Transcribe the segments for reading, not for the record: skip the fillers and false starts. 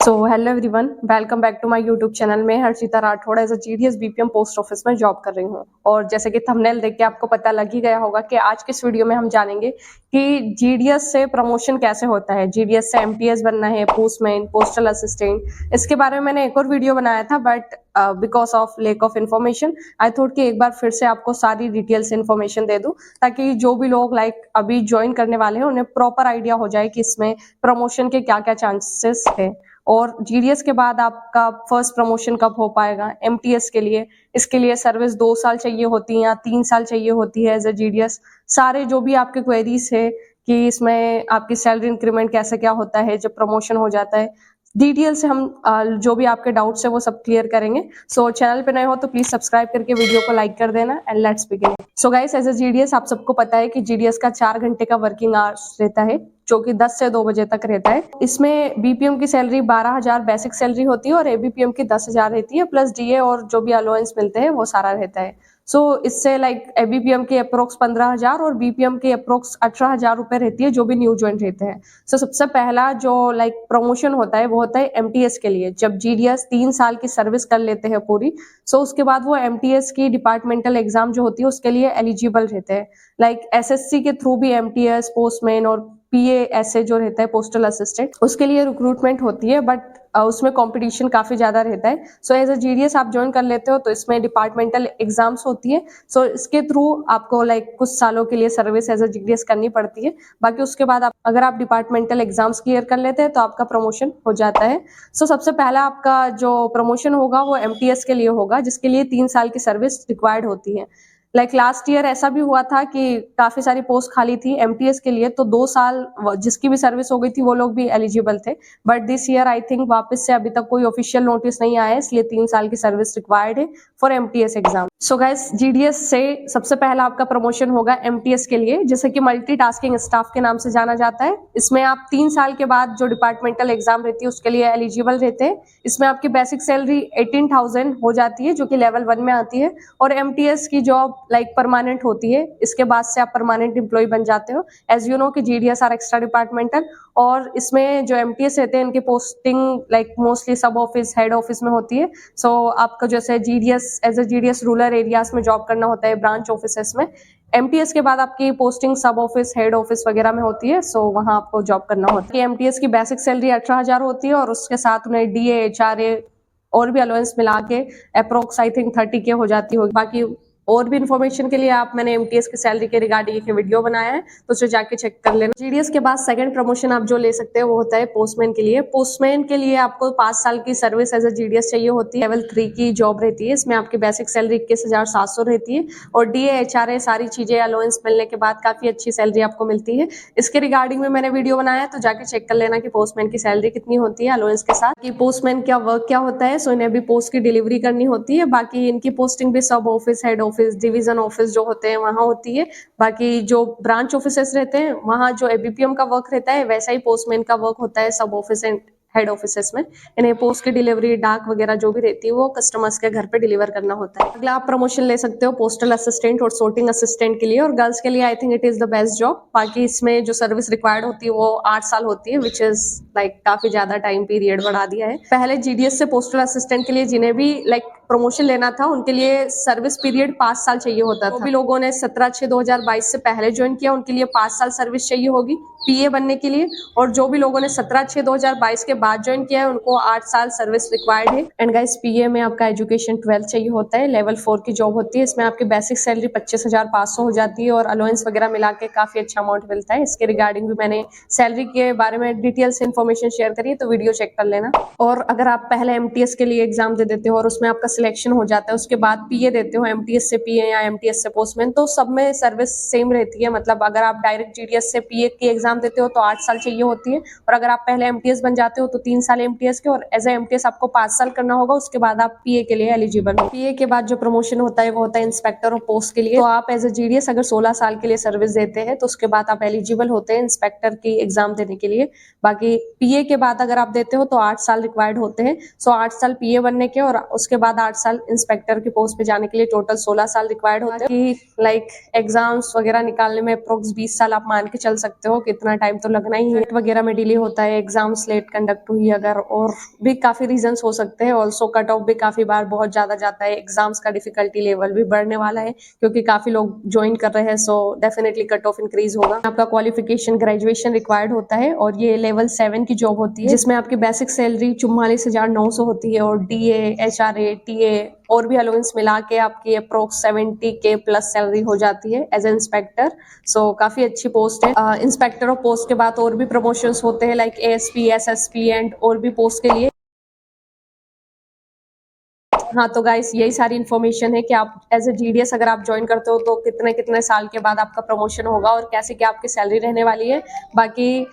So hello everyone, welcome back to my YouTube channel. मैं Harshita Rathore as a GDS BPM post office में job कर रही हूँ। और जैसे कि थंबनेल देख के आपको पता लग ही गया होगा कि आज के इस वीडियो में हम जानेंगे कि जीडीएस से प्रमोशन कैसे होता है। जीडीएस से एमटीएस बनना है, पोस्टमैन, पोस्टल असिस्टेंट। इसके बारे में मैंने एक और वीडियो बनाया था, but because of lake of information I thought कि एक बार फिर से आपको सारी डिटेल्स इन्फॉर्मेशन दे दूं, ताकि जो भी लोग अभी ज्वाइन करने वाले हैं उन्हें प्रॉपर आइडिया हो जाए कि इसमें प्रमोशन के क्या क्या चांसेस है। और जीडीएस के बाद आपका फर्स्ट प्रमोशन कब हो पाएगा, एमटीएस के लिए इसके लिए सर्विस 2 साल चाहिए होती है या 3 साल चाहिए होती है एज अ जीडीएस। सारे जो भी आपके क्वेरीज है कि इसमें आपकी सैलरी इंक्रीमेंट कैसे क्या होता है जब प्रमोशन हो जाता है, डिटेल से हम जो भी आपके डाउट्स है वो सब क्लियर करेंगे। सो चैनल पे नए हो तो प्लीज सब्सक्राइब करके वीडियो को लाइक कर देना and let's begin. So guys, as a GDS आप सबको पता है कि जीडीएस का 4 घंटे का वर्किंग आवर्स रहता है, जो कि 10 से 2 बजे तक रहता है। इसमें बीपीएम की सैलरी 12,000 बेसिक सैलरी होती है और एबीपीएम की 10,000 रहती है, प्लस डीए और जो भी अलाउंस मिलते हैं वो सारा रहता है। सो इससे एबीपीएम की अप्रोक्स 15,000 और बीपीएम की अप्रोक्स 18,000 रुपए रहती है जो भी न्यू ज्वाइन रहते हैं। सो सबसे पहला जो प्रमोशन होता है वो होता है एमटीएस के लिए। जब जीडीएस 3 साल की सर्विस कर लेते हैं पूरी, सो उसके बाद वो एमटीएस की डिपार्टमेंटल एग्जाम जो होती है उसके लिए एलिजिबल रहते हैं। एसएससी के थ्रू भी एमटीएस, पोस्टमैन और पीए ऐसे जो रहता है पोस्टल असिस्टेंट, उसके लिए रिक्रूटमेंट होती है, बट उसमें कंपटीशन काफी ज्यादा रहता है। सो एज अ जीडीएस आप ज्वाइन कर लेते हो तो इसमें डिपार्टमेंटल एग्जाम्स होती है। सो इसके थ्रू आपको कुछ सालों के लिए सर्विस एज अ जीडीएस करनी पड़ती है। बाकी उसके बाद अगर आप डिपार्टमेंटल एग्जाम्स क्लियर कर लेते हैं तो आपका प्रमोशन हो जाता है। सो सबसे पहला आपका जो प्रमोशन होगा वो एमटीएस के लिए होगा, जिसके लिए 3 साल की सर्विस रिक्वायर्ड होती है। लास्ट ईयर ऐसा भी हुआ था कि काफी सारी पोस्ट खाली थी एमटीएस के लिए, तो 2 साल जिसकी भी सर्विस हो गई थी वो लोग भी एलिजिबल थे। But this year I think वापस से अभी तक कोई ऑफिशियल नोटिस नहीं आया है, इसलिए 3 साल की सर्विस रिक्वायर्ड है for MTS exam. So guys, GDS से सबसे पहला आपका प्रमोशन होगा एमटीएस के लिए, जैसे कि मल्टीटास्किंग स्टाफ के नाम से जाना जाता है। इसमें आप 3 साल के बाद जो डिपार्टमेंटल एग्जाम रहती है उसके लिए एलिजिबल रहते हैं। इसमें आपकी बेसिक सैलरी 18,000 हो जाती है, जो कि लेवल 1 में आती है। और एमटीएस की जॉब परमानेंट होती है, इसके बाद से आप परमानेंट एम्प्लॉय बन जाते हो। एज यू नो कि जीडीएस आर एक्स्ट्रा डिपार्टमेंटल, और इसमें जो एमटीएस रहते हैं इनकी posting mostly sub office, head office में होती है। सो आपको जैसे GDS as a GDS rural areas में जॉब करना होता है, ब्रांच ऑफिस में। एमटीएस के बाद आपकी पोस्टिंग सब ऑफिस, हेड ऑफिस वगैरह में होती है। सो वहां आपको जॉब करना होता है। एमटीएस की बेसिक सैलरी 18,000 होती है और उसके साथ उन्हें डीए, एचआरए और भी अलाउंस मिला के अप्रोक्स आई थिंक 30 के हो जाती होगी। बाकी और भी इन्फॉर्मेशन के लिए मैंने एमटीएस की सैलरी के रिगार्डिंग एक वीडियो बनाया है, तो उसे जाके चेक कर लेना। जीडीएस के बाद सेकंड प्रमोशन आप जो ले सकते हैं वो होता है पोस्टमैन के लिए। पोस्टमैन के लिए आपको 5 साल की सर्विस एज अ जीडीएस चाहिए होती है। लेवल 3 की जॉब रहती है, इसमें आपकी बेसिक सैलरी 21,700 रहती है और डीए, एचआरए सारी चीजें अलाउंस मिलने के बाद काफी अच्छी सैलरी आपको मिलती है। इसके रिगार्डिंग में मैंने वीडियो बनाया है, तो जाके चेक कर लेना कि पोस्टमैन की सैलरी कितनी होती है अलाउंस के साथ, कि पोस्टमैन क्या वर्क क्या होता है। सो इन्हें भी पोस्ट की डिलीवरी करनी होती है। बाकी इनकी पोस्टिंग भी सब office, head office, division office जो होते हैं वहां होती है। बाकी जो ब्रांच ऑफिसेस रहते हैं वहां जो एबीपीएम का वर्क रहता है वैसा ही पोस्टमैन का वर्क होता है सब ऑफिस एंड हेड ऑफिसेस में। इन्हें पोस्ट की डिलीवरी, डाक वगैरह जो भी रहती है वो कस्टमर्स के घर पे डिलीवर करना होता है। अगला आप प्रमोशन ले सकते हो पोस्टल असिस्टेंट और sorting असिस्टेंट के लिए, और गर्ल्स के लिए I think it is the best job. बाकी इसमें जो सर्विस रिक्वायर्ड होती है वो 8 साल होती है, विच इज काफी ज्यादा टाइम पीरियड बढ़ा दिया है। पहले जीडीएस से पोस्टल असिस्टेंट के लिए जिन्हें भी प्रमोशन लेना था उनके लिए सर्विस पीरियड 5 साल चाहिए होता था। जो भी लोगों ने 17/6/2022 से पहले ज्वाइन किया उनके लिए 5 साल सर्विस चाहिए होगी पीए बनने के लिए, और जो भी लोगों ने 17/6/2022 के बाद ज्वाइन किया है उनको 8 साल सर्विस रिक्वायर्ड है। एंड गाइस, पीए में आपका एजुकेशन 12 चाहिए होता है, लेवल 4 की जॉब होती है। इसमें आपकी बेसिक सैलरी 25,500 हो जाती है और अलाउंस वगैरह मिला के काफी अच्छा अमाउंट मिलता है। इसके रिगार्डिंग भी मैंने सैलरी के बारे में डिटेल से इन्फॉर्मेशन शेयर करी है, तो वीडियो चेक कर लेना। और अगर आप पहले एमटीएस के लिए एग्जाम दे देते हो और उसमें आपका सिलेक्शन हो जाता है, उसके बाद पीए देते हो, एमटीएस से पीए या एमटीएस से पोस्टमैन, तो सब में सर्विस सेम रहती है। अगर आप डायरेक्ट जीडीएस से पीए की एग्जाम देते हो तो 8 साल चाहिए होती है, और अगर आप पहले एमटीएस बन जाते हो तो 3 साल एमटीएस के, और एज ए एमटीएस आपको 5 साल करना होगा, उसके बाद आप पीए के लिए एलिजिबल हो। पीए के बाद जो प्रमोशन होता है वो होता है इंस्पेक्टर और पोस्ट के लिए। तो आप एज ए जीडीएस अगर 16 साल के लिए सर्विस देते हैं तो उसके बाद आप एलिजिबल होते हैं इंस्पेक्टर की एग्जाम देने के लिए। बाकी पीए के बाद अगर आप देते हो तो 8 साल रिक्वायर्ड होते हैं। सो 8 साल पीए बनने के और उसके बाद 8 साल इंस्पेक्टर की पोस्ट पे जाने के लिए टोटल 16 साल रिक्वायर्ड होते हैं। कि एग्जाम्स वगैरह निकालने में अप्रोक्स 20 साल आप मान के चल सकते हो कि इतना टाइम तो लगना ही है, वगैरह में डिले होता है, एग्जाम्स लेट कंडक्ट हुई अगर, और भी काफी रीजंस हो सकते हैं। ऑल्सो कट ऑफ भी काफी बार बहुत ज्यादा जाता है, एग्जाम्स का डिफिकल्टी लेवल भी बढ़ने वाला है क्योंकि काफी लोग ज्वाइन कर रहे हैं, so definitely cut off increase होगा। आपका क्वालिफिकेशन ग्रेजुएशन रिक्वायर्ड होता है और ये लेवल 7 की जॉब होती है जिसमें आपकी बेसिक सैलरी 44,900 होती है और डीए, एचआरए, टीए और भी अलाउंस मिला के आपकी अप्रोक्स 70K प्लस सैलरी हो जाती है एज ए इंस्पेक्टर। सो काफी अच्छी पोस्ट है। इंस्पेक्टर ऑफ पोस्ट के बाद और भी प्रमोशंस होते हैं लाइक एएसपी, एसएसपी एंड और भी पोस्ट के लिए। हाँ, तो गाइस यही सारी इन्फॉर्मेशन है कि आप एज ए जीडीएस अगर आप ज्वाइन करते हो तो कितने कितने साल के बाद आपका प्रमोशन होगा और कैसे क्या आपकी सैलरी रहने वाली है। बाकी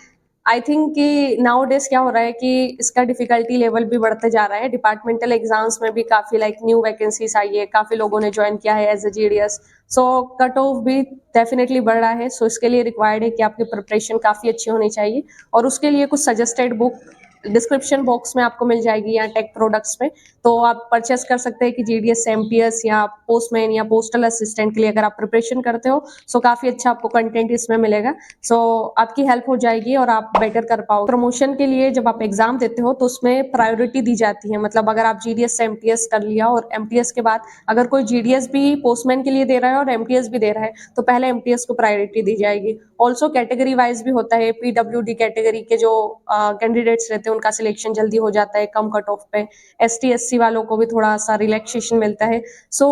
आई थिंक कि नाउ डेज क्या हो रहा है कि इसका डिफिकल्टी लेवल भी बढ़ते जा रहा है। डिपार्टमेंटल एग्जाम्स में भी काफी लाइक न्यू वैकेंसीज आई है, काफी लोगों ने ज्वाइन किया है as a GDS. So cut off भी डेफिनेटली बढ़ रहा है। सो इसके लिए रिक्वायर्ड है कि आपकी प्रिपरेशन काफी अच्छी होनी चाहिए और उसके लिए कुछ सजेस्टेड बुक डिस्क्रिप्शन बॉक्स में आपको मिल जाएगी या टेक प्रोडक्ट्स में, तो आप परचेस कर सकते हैं कि जीडीएस, एमटीएस या पोस्टमैन या पोस्टल असिस्टेंट के लिए अगर आप प्रिपरेशन करते हो सो काफी अच्छा आपको कंटेंट इसमें मिलेगा। सो आपकी हेल्प हो जाएगी और आप बेटर कर पाओगे। प्रमोशन के लिए जब आप एग्जाम देते हो तो उसमें प्रायोरिटी दी जाती है, मतलब अगर आप जीडीएस से एमटीएस कर लिया और एमटीएस के बाद अगर कोई जीडीएस भी पोस्टमैन के लिए दे रहा है और एमटीएस भी दे रहा है तो पहले एमटीएस को प्रायोरिटी दी जाएगी। ऑल्सो कैटेगरी वाइज भी होता है, पीडब्ल्यूडी कैटेगरी के जो कैंडिडेट्स रहते हैं उनका सिलेक्शन जल्दी हो जाता है कम कट ऑफ पे, एसटी एससी वालों को भी थोड़ा सा रिलैक्सेशन मिलता है। सो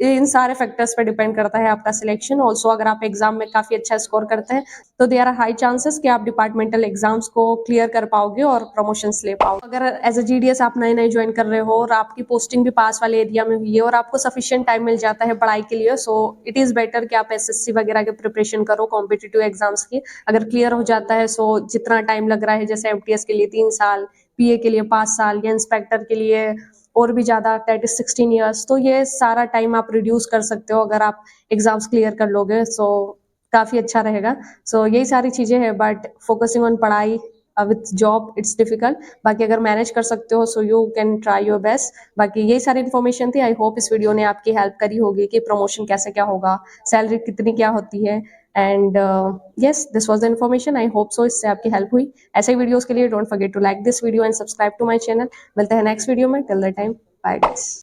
इन सारे फैक्टर्स पे डिपेंड करता है आपका सिलेक्शन। ऑल्सो अगर आप एग्जाम में काफी अच्छा स्कोर करते हैं तो देयर आर हाई चांसेस कि आप डिपार्टमेंटल एग्जाम्स को क्लियर कर पाओगे और प्रमोशंस ले पाओगे। अगर एज ए जीडीएस आप नए नए ज्वाइन कर रहे हो और आपकी पोस्टिंग भी पास वाले एरिया में हुई है और आपको सफिशिएंट टाइम मिल जाता है पढ़ाई के लिए, सो इट इज बेटर कि आप एसएससी वगैरह की प्रिपरेशन करो कॉम्पिटिटिव एग्जाम्स की। अगर क्लियर हो जाता है सो जितना टाइम लग रहा है, जैसे एमटीएस के लिए 3 साल, पीए के लिए 5 साल या इंस्पेक्टर के लिए और भी ज्यादा, दैट इज 16 ईयर्स, तो ये सारा टाइम आप रिड्यूस कर सकते हो अगर आप एग्जाम्स क्लियर कर लोगे। सो काफी अच्छा रहेगा। सो यही सारी चीजें हैं, बट फोकसिंग ऑन पढ़ाई विथ जॉब इट्स डिफिकल्ट। बाकी अगर मैनेज कर सकते हो so you can try your best. बाकी यही सारी इन्फॉर्मेशन थी। आई होप इस वीडियो ने आपकी हेल्प करी होगी कि प्रमोशन कैसे क्या होगा, सैलरी कितनी क्या होती है, and yes this was the information. I hope so इससे आपकी हेल्प हुई। ऐसे ही वीडियोस के लिए don't forget to like this video and subscribe to my channel. मिलते हैं नेक्स्ट वीडियो में। Till the time, bye guys.